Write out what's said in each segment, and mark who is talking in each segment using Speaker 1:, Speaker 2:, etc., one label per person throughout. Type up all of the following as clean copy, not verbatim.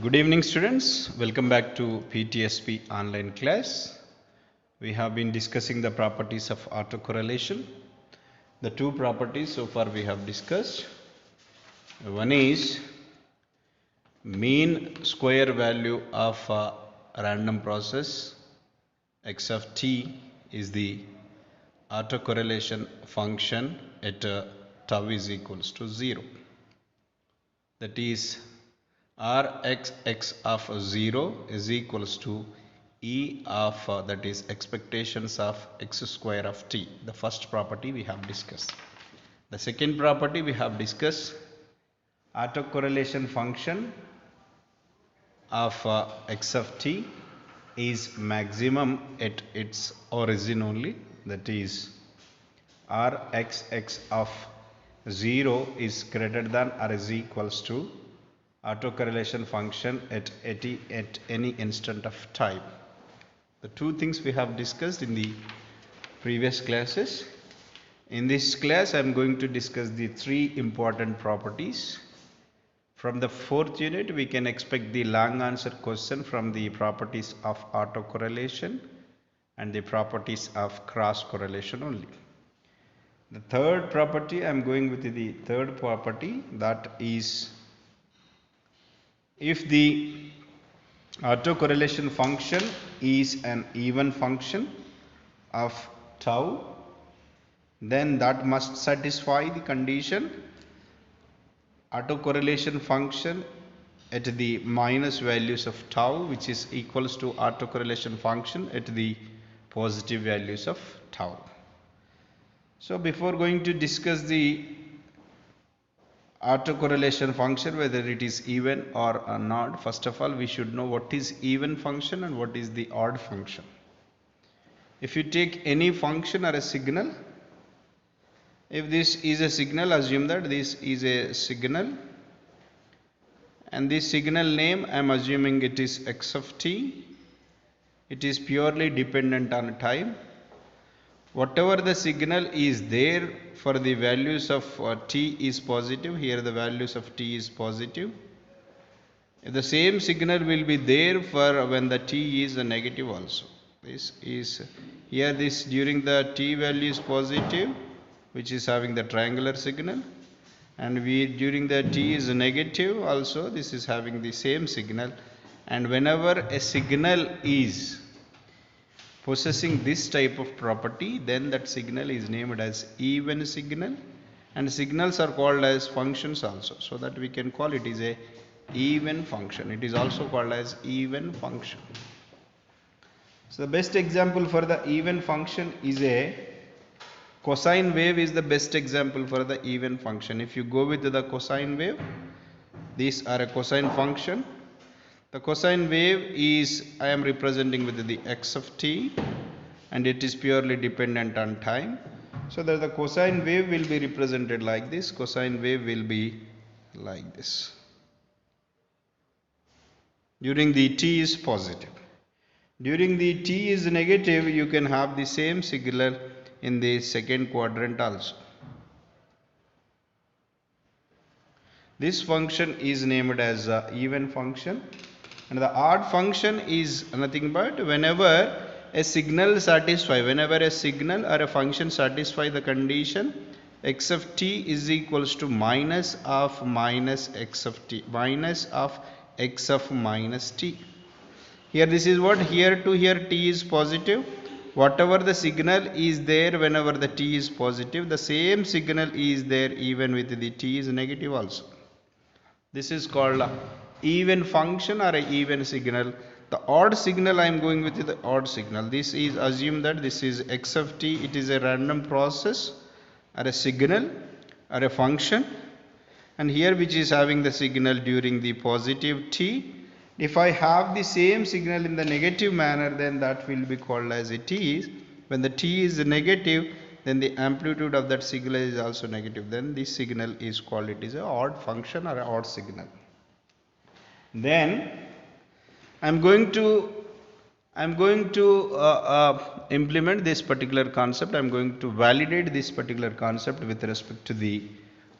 Speaker 1: Good evening, students. Welcome back to PTSP online class. We have been discussing the properties of autocorrelation. The two properties so far we have discussed. One is mean square value of a random process x of t is the autocorrelation function at tau is equals to 0. That is Rx of 0 is equals to E of that is expectations of x square of t. The first property we have discussed. The second property we have discussed, autocorrelation function of x of t is maximum at its origin only, that is Rx of 0 is greater than or is equals to autocorrelation function at any instant of time. The two things we have discussed in the previous classes. In this class I am going to discuss the three important properties. From the fourth unit we can expect the long answer question from the properties of autocorrelation and the properties of cross correlation only. The third property, I am going with the third property, that is if the autocorrelation function is an even function of tau, then that must satisfy the condition autocorrelation function at the minus values of tau, which is equals to autocorrelation function at the positive values of tau. So before going to discuss the autocorrelation function, whether it is even or not, first of all we should know what is even function and what is the odd function. If you take any function or a signal, if this is a signal, assume that this is a signal and this signal name I am assuming it is x of t. It is purely dependent on time. Whatever the signal is there for the values of t is positive, here the values of t is positive. If the same signal will be there for when the t is a negative also. This is here, this during the t value is positive, which is having the triangular signal, and during the t is negative also, this is having the same signal. And whenever a signal is possessing this type of property, then that signal is named as even signal, and signals are called as functions also, so that we can call it is a even function. It is also called as even function. So the best example for the even function is a cosine wave is the best example for the even function. If you go with the cosine wave, these are a cosine function. The cosine wave is, I am representing with the x of t, and it is purely dependent on time. So that the cosine wave will be represented like this. Cosine wave will be like this. During the t is positive. During the t is negative, you can have the same signal in the second quadrant also. This function is named as even function. And the odd function is nothing but whenever a signal whenever a signal or a function satisfy the condition x of t is equals to minus of x of t, minus of x of minus t. Here this is what, here to here t is positive. Whatever the signal is there whenever the t is positive, the same signal is there even with the t is negative also. This is called even function or a even signal. The odd signal, I am going with the odd signal. This is, assume that this is x of t, it is a random process or a signal or a function, and here which is having the signal during the positive t. If I have the same signal in the negative manner, then that will be called as a t. When the t is negative, then the amplitude of that signal is also negative, then this signal is called, it is a odd function or an odd signal. Then I am going to implement this particular concept. I am going to validate this particular concept with respect to the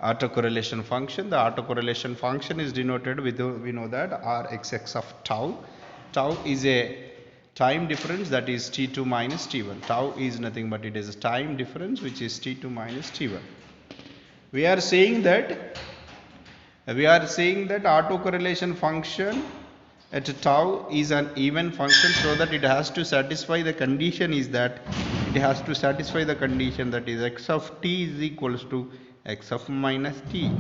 Speaker 1: autocorrelation function. The autocorrelation function is denoted with, we know that, Rxx of tau. Tau is a time difference, that is t2 minus t1. Tau is nothing but it is a time difference which is t2 minus t1. We are saying that autocorrelation function at tau is an even function, so that it has to satisfy the condition that is x of t is equals to x of minus t.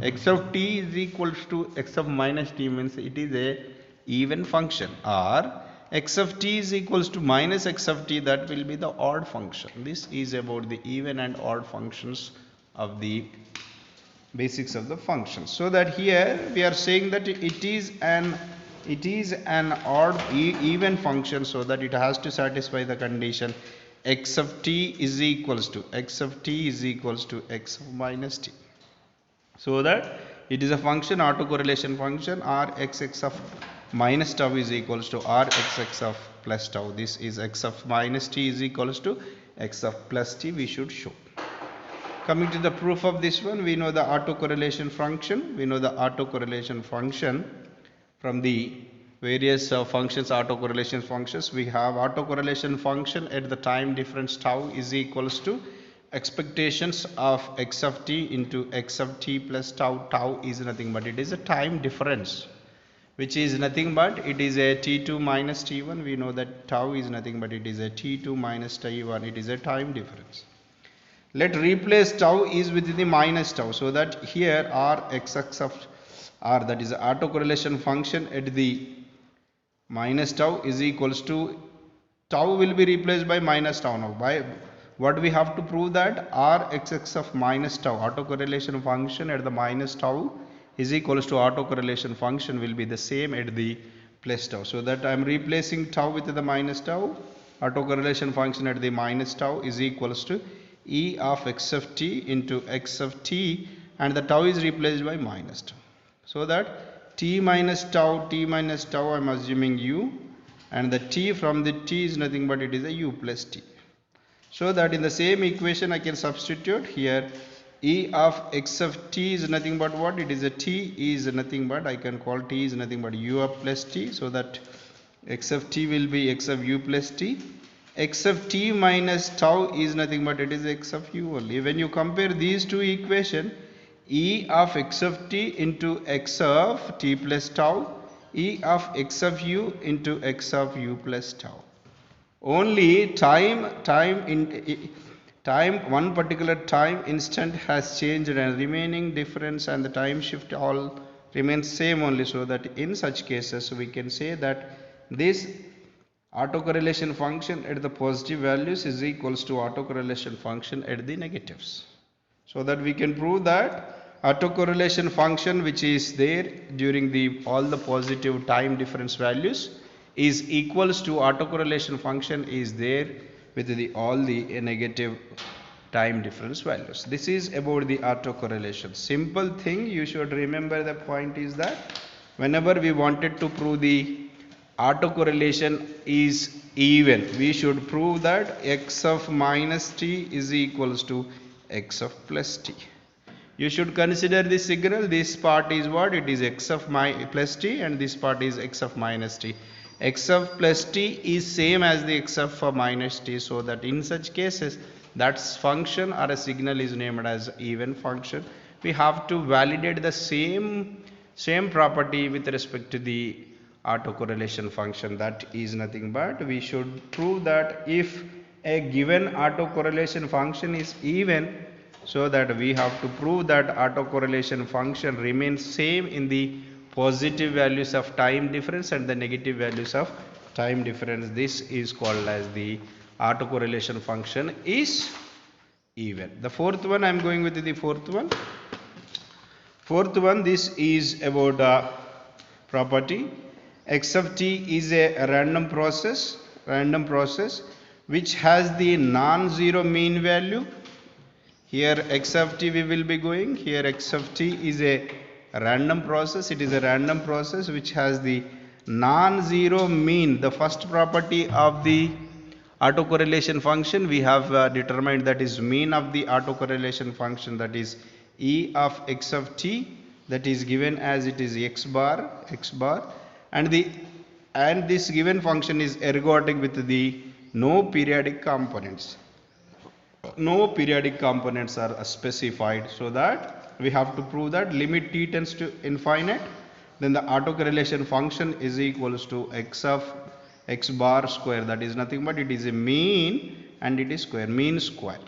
Speaker 1: X of t is equals to x of minus t means it is a even function, or x of t is equals to minus x of t, that will be the odd function. This is about the even and odd functions of the basics of the function. So that here we are saying that it is an odd even function, so that it has to satisfy the condition x of t is equals to x of minus t, so that it is a function, autocorrelation function, Rxx of minus tau is equals to Rxx of plus tau. This is x of minus t is equals to x of plus t, we should show. Coming to the proof of this one, we know the autocorrelation function. From the various autocorrelation functions. We have autocorrelation function at the time difference tau is equals to expectations of x of t into x of t plus tau. Tau is nothing but it is a time difference, which is nothing but it is a t2 minus t1. We know that tau is nothing but it is a t2 minus t1. It is a time difference. Let replace tau is with the minus tau, so that here Rxx of R, that is autocorrelation function at the minus tau is equals to, tau will be replaced by minus tau. Now by what we have to prove, that Rxx of minus tau, autocorrelation function at the minus tau is equals to autocorrelation function will be the same at the plus tau. So that I am replacing tau with the minus tau. Autocorrelation function at the minus tau is equals to e of x of t into x of t, and the tau is replaced by minus tau. So that t minus tau I am assuming u, and the t from the t is nothing but it is a u plus t. So that in the same equation I can substitute here e of x of t is nothing but what? It is a t is nothing but, I can call t is nothing but u of plus t, so that x of t will be x of u plus t. X of t minus tau is nothing but it is x of u only. When you compare these two equations, e of x of t into x of t plus tau, e of x of u into x of u plus tau. Only one particular time instant has changed, and remaining difference and the time shift all remains same only, so that in such cases we can say that this autocorrelation function at the positive values is equals to autocorrelation function at the negatives. So that we can prove that autocorrelation function which is there during all the positive time difference values is equals to autocorrelation function is there with all the negative time difference values. This is about the autocorrelation. Simple thing you should remember, the point is that whenever we wanted to prove the autocorrelation is even, we should prove that x of minus t is equals to x of plus t. You should consider this signal. This part is what? It is x of plus t, and this part is x of minus t. X of plus t is same as the x of minus t, so that in such cases that function or a signal is named as even function. We have to validate the same property with respect to the autocorrelation function. That is nothing but we should prove that if a given autocorrelation function is even, so that we have to prove that autocorrelation function remains same in the positive values of time difference and the negative values of time difference. This is called as the autocorrelation function is even. The fourth one, I am going with the fourth one. This is about a property. X of t is a random process which has the non-zero mean value. Here x of t we will be going. Here x of t is a random process. It is a random process which has the non-zero mean. The first property of the autocorrelation function we have determined, that is mean of the autocorrelation function, that is E of x of t, that is given as it is x bar, and this given function is ergodic with the no periodic components. No periodic components are specified, so that we have to prove that limit t tends to infinite, then the autocorrelation function is equals to x of x bar square, that is nothing but it is a mean and it is square, mean square.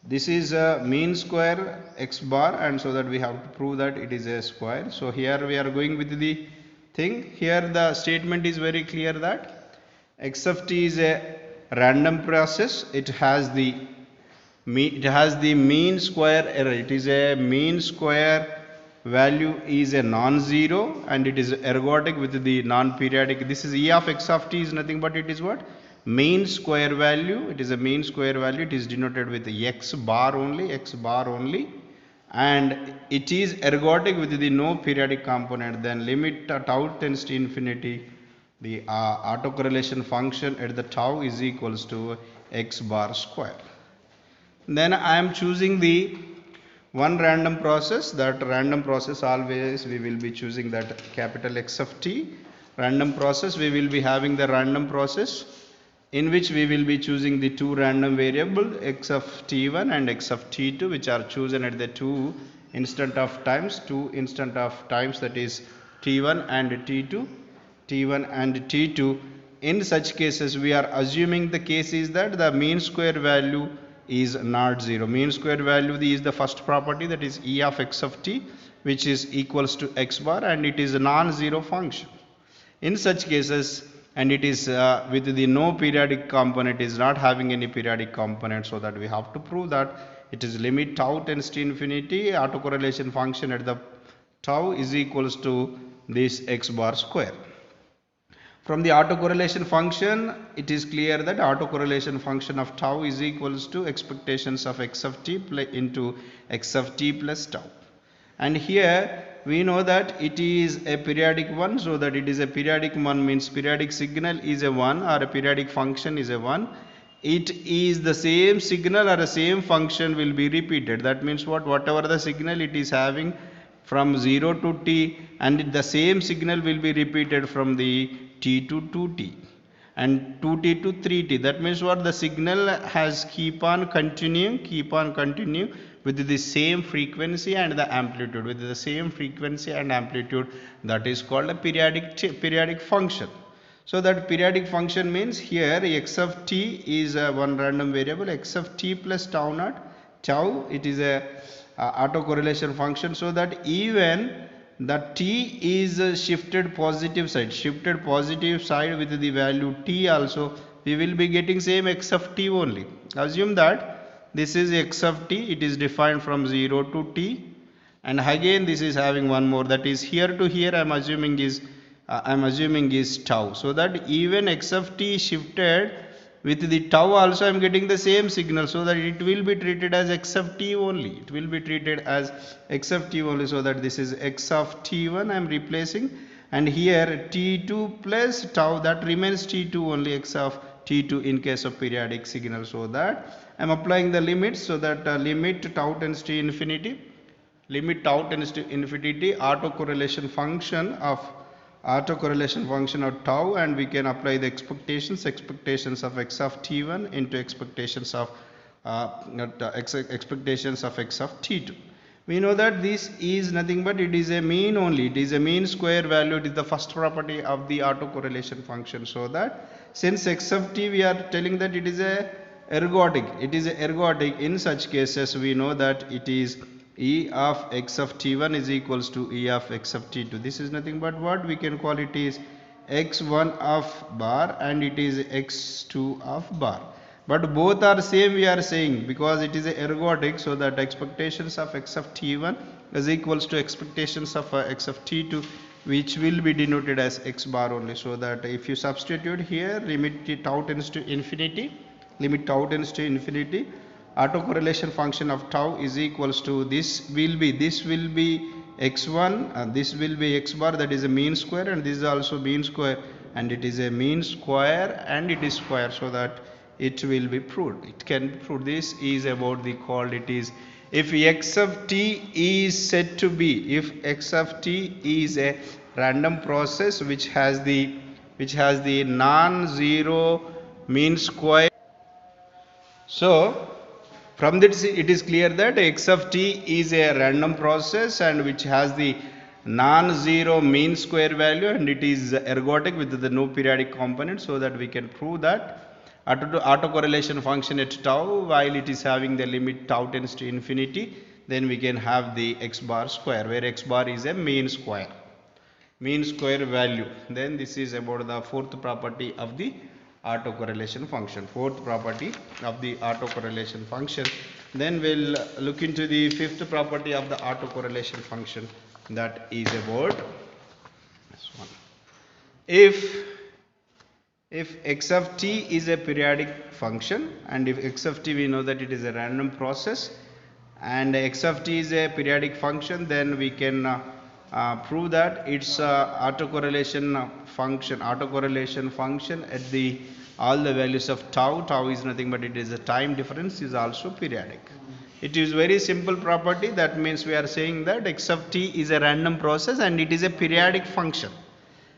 Speaker 1: This is a mean square x bar, and so that we have to prove that it is a square. So here we are going with the thing. Here the statement is very clear that x of t is a random process. It has the mean square error. It is a mean square value is a non-zero, and it is ergodic with the non-periodic. This is E of x of t is nothing but it is what? Mean square value. It is a mean square value. It is denoted with x bar only, and it is ergodic with the no periodic component. Then limit tau tends to infinity, the autocorrelation function at the tau is equals to x bar square. Then I am choosing the one random process. That random process always we will be choosing that capital X of t random process. We will be having the random process in which we will be choosing the two random variables x of t1 and x of t2, which are chosen at the two instant of times, that is t1 and t2. In such cases we are assuming the case is that the mean square value is not zero. Mean square value is the first property, that is E of x of t, which is equals to x bar, and it is a non-zero function. In such cases, and it is with the no periodic component, is not having any periodic component, so that we have to prove that it is limit tau tends to infinity, autocorrelation function at the tau is equals to this x bar square. From the autocorrelation function, it is clear that autocorrelation function of tau is equals to expectations of x of t into x of t plus tau. And here we know that it is a periodic one, so that it is a periodic one means periodic signal is a 1 or a periodic function is a 1. It is the same signal or the same function will be repeated. That means what? Whatever the signal it is having from 0 to t, and the same signal will be repeated from the t to 2t and 2t to 3t. That means what? The signal has keep on continuing with the same frequency and the amplitude, that is called a periodic function. So that periodic function means here x of t is one random variable, x of t plus tau naught, it is a autocorrelation function, so that even the t is shifted positive side with the value t also, we will be getting same x of t only. Assume that this is x of t, it is defined from 0 to t, and again this is having one more, that is here to here I am assuming is tau, so that even x of t shifted with the tau also I am getting the same signal, so that it will be treated as x of t only, so that this is x of t1 I am replacing, and here t2 plus tau, that remains t2 only, x of t2 in case of periodic signal. So that I am applying the limits, so that limit tau tends to infinity, autocorrelation function of tau, and we can apply the expectations of x of t1 into expectations of x of t2. We know that this is nothing but it is a mean only, it is a mean square value, it is the first property of the autocorrelation function. So that since x of t we are telling that it is a ergodic, in such cases we know that it is E of x of t1 is equals to E of x of t2. This is nothing but what we can call it is x1 of bar and it is x2 of bar. But both are same we are saying, because it is a ergodic, so that expectations of x of t1 is equals to expectations of x of t2, which will be denoted as x bar only. So that if you substitute here limit tau tends to infinity, autocorrelation function of tau is equals to this will be x1, this will be x bar, that is a mean square, and this is also mean square, and it is a mean square and it is square, so that it will be proved. It can be proved. This is about the called it is If x of t is said to be, if x of t is a random process which has the non-zero mean square. So from this it is clear that x of t is a random process and which has the non-zero mean square value, and it is ergodic with the no periodic component, so that we can prove that autocorrelation function at tau, while it is having the limit tau tends to infinity, then we can have the x bar square, where x bar is a mean square value. Then this is about the fourth property of the autocorrelation function. Then we'll look into the fifth property of the autocorrelation function, that is about this one. If x of t is a periodic function, and if x of t, we know that it is a random process, and x of t is a periodic function, then we can prove that its autocorrelation function at the all the values of tau is nothing but it is a time difference, is also periodic. It is very simple property. That means we are saying that x of t is a random process and it is a periodic function.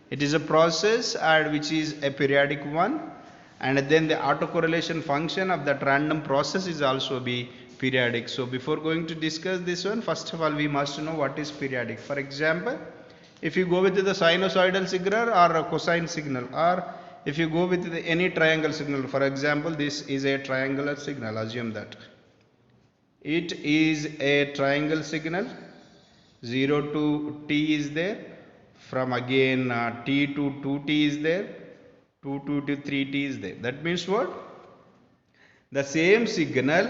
Speaker 1: It is a process which is a periodic one, and then the autocorrelation function of that random process is also be periodic. So before going to discuss this one, first of all we must know what is periodic. For example, if you go with the sinusoidal signal or a cosine signal, or if you go with any triangle signal, for example this is a triangular signal, assume that it is a triangle signal, 0 to t is there, from again t to 2t is there, 2 to 3t is there. That means what? The same signal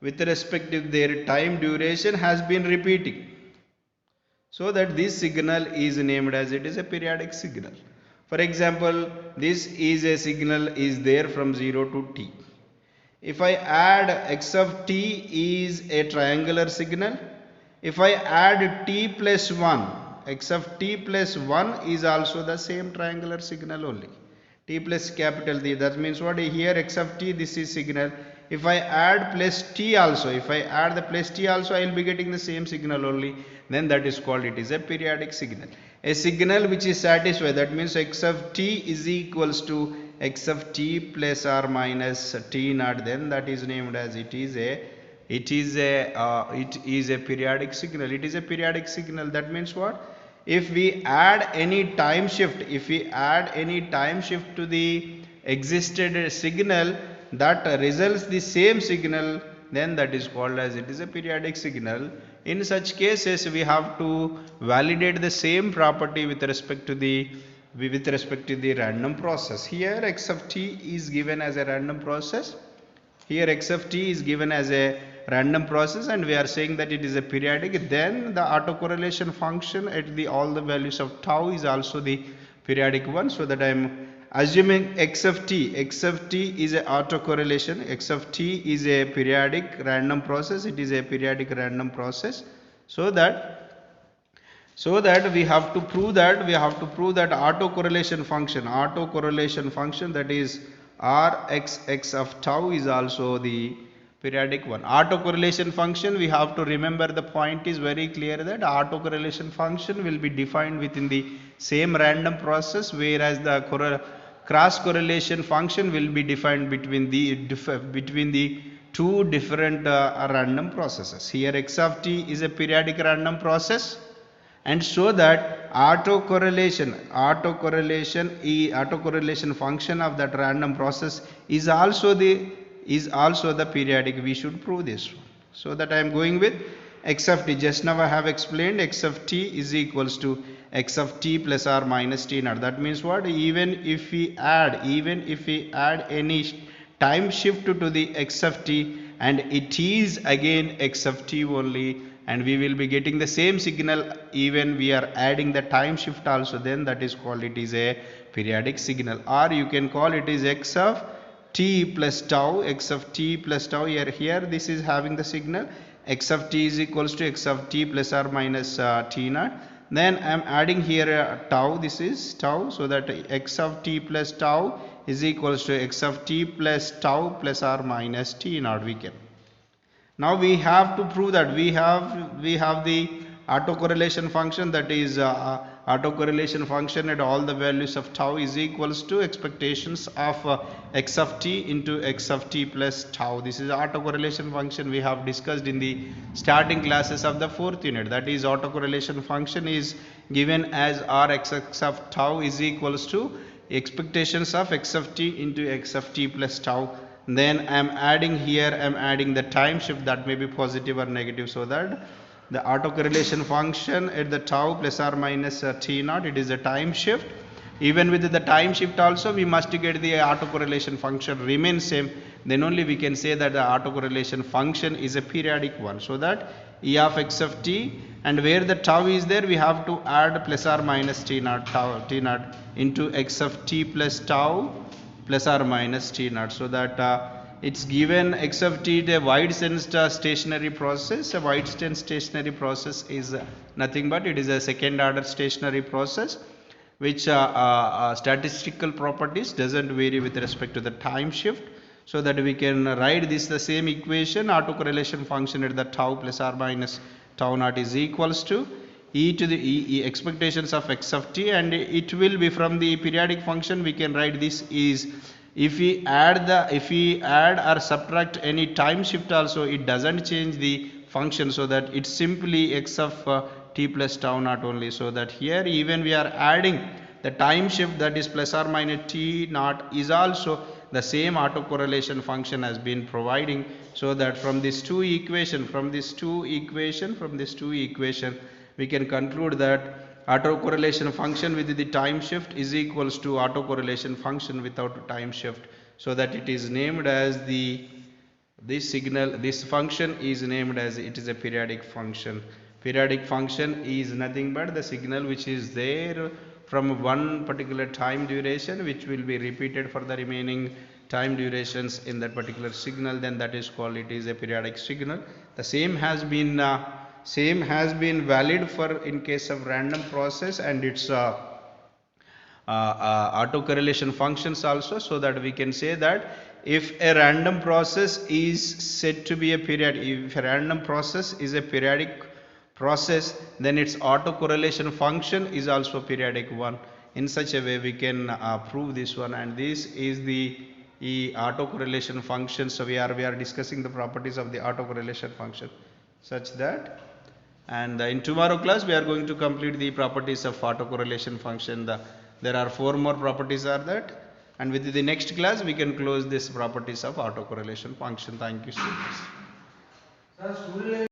Speaker 1: with respect to their time duration has been repeating, so that this signal is named as it is a periodic signal. For example, this is a signal is there from 0 to t. If I add x of t is a triangular signal, if I add t plus 1, x of t plus 1 is also the same triangular signal only. T plus capital T, that means what? Here x of t, this is signal. If I add plus t also, if I add the plus t also, I will be getting the same signal only. Then that is called, it is a periodic signal. A signal which is satisfied, that means x of t is equals to x of t plus or minus t naught, then that is named as it is a periodic signal. It is a periodic signal. That means what? If we add any time shift, to the existed signal that results the same signal, then that is called as it is a periodic signal. In such cases we have to validate the same property with respect to the random process. Here x of t is given as a random process. And we are saying that it is a periodic. Then the autocorrelation function at all the values of tau is also the periodic one, so that I am assuming x of t is a autocorrelation, x of t is a periodic random process, it is a periodic random process, so that we have to prove that autocorrelation function, that is Rx of tau, is also the periodic one. Autocorrelation function, we have to remember, the point is very clear that autocorrelation function will be defined within the same random process, whereas the cross correlation function will be defined between the two different random processes. Here x of t is a periodic random process, and so that autocorrelation function of that random process is also the periodic. We should prove this one. So that I am going with x of t. Just now I have explained x of t is equals to x of t plus or minus t naught. That means what? Even if we add any time shift to the x of t, and it is again x of t only, and we will be getting the same signal even we are adding the time shift also, then that is called it is a periodic signal. Or you can call it is x of t plus tau. Here this is having the signal x of t is equals to x of t plus or minus t naught. Then I am adding here tau, this is tau, so that x of t plus tau is equals to x of t plus tau plus or minus t naught we can. Now we have to prove that we have the autocorrelation function, that is autocorrelation function at all the values of tau is equals to expectations of x of t into x of t plus tau. This is autocorrelation function we have discussed in the starting classes of the 4th unit. That is autocorrelation function is given as Rx of tau is equals to expectations of x of t into x of t plus tau. Then I am adding here, I am adding the time shift, that may be positive or negative, so that the autocorrelation function at the tau plus or minus t naught, it is a time shift. Even with the time shift also we must get the autocorrelation function remain same, then only we can say that the autocorrelation function is a periodic one. So that E of x of t, and where the tau is there we have to add plus or minus t naught, t naught into x of t plus tau plus or minus t naught, so that it's given x of t a wide sensed stationary process. A wide sensed stationary process is nothing but it is a second order stationary process which statistical properties doesn't vary with respect to the time shift, so that we can write this the same equation, autocorrelation function at the tau plus or minus tau naught is equals to e to the e expectations of x of t, and it will be from the periodic function we can write this is, if we add or subtract any time shift also it doesn't change the function, so that it's simply x of t plus tau naught only. So that here even we are adding the time shift, that is plus or minus t naught, is also the same autocorrelation function has been providing, so that from these two equation we can conclude that autocorrelation function with the time shift is equals to autocorrelation function without time shift, so that it is named as this function is named as, it is a periodic function. Periodic function is nothing but the signal which is there from one particular time duration, which will be repeated for the remaining time durations in that particular signal, then that is called, it is a periodic signal. The same has been valid for in case of random process and its autocorrelation functions also, so that we can say that if a random process is said to be a if a random process is a periodic process, then its autocorrelation function is also periodic one. In such a way we can prove this one, and this is the autocorrelation function. So we are discussing the properties of the autocorrelation function such that, and in tomorrow class we are going to complete the properties of autocorrelation function. There are 4 more properties are that, and with the next class we can close this properties of autocorrelation function. Thank you so much.